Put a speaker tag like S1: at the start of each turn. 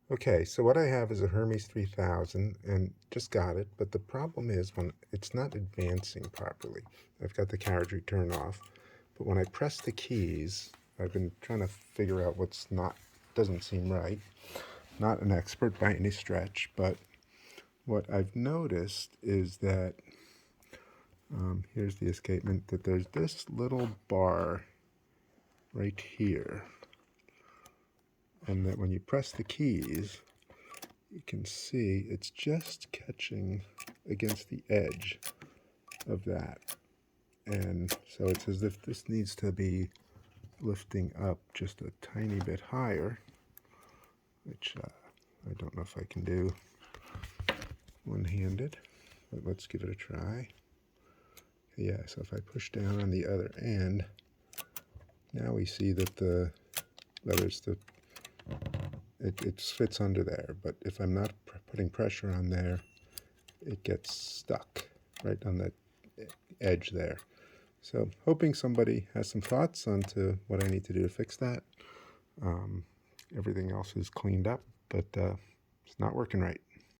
S1: Okay, so what I have is a Hermes 3000 and just got it, but the problem is when it's not advancing properly. I've got the carriage return off, but when I press the keys, I've been trying to figure out what's not, doesn't seem right. Not an expert by any stretch, but what I've noticed is that, here's the escapement, that there's this little bar right here, and that when you press the keys, you can see it's just catching against the edge of that. And so it's as if this needs to be lifting up just a tiny bit higher, which I don't know if I can do one-handed, but let's give it a try. Yeah, so if I push down on the other end, now we see that it fits under there, but if I'm not putting pressure on there, it gets stuck right on that edge there. So hoping somebody has some thoughts on to what I need to do to fix that. Everything else is cleaned up, but it's not working right.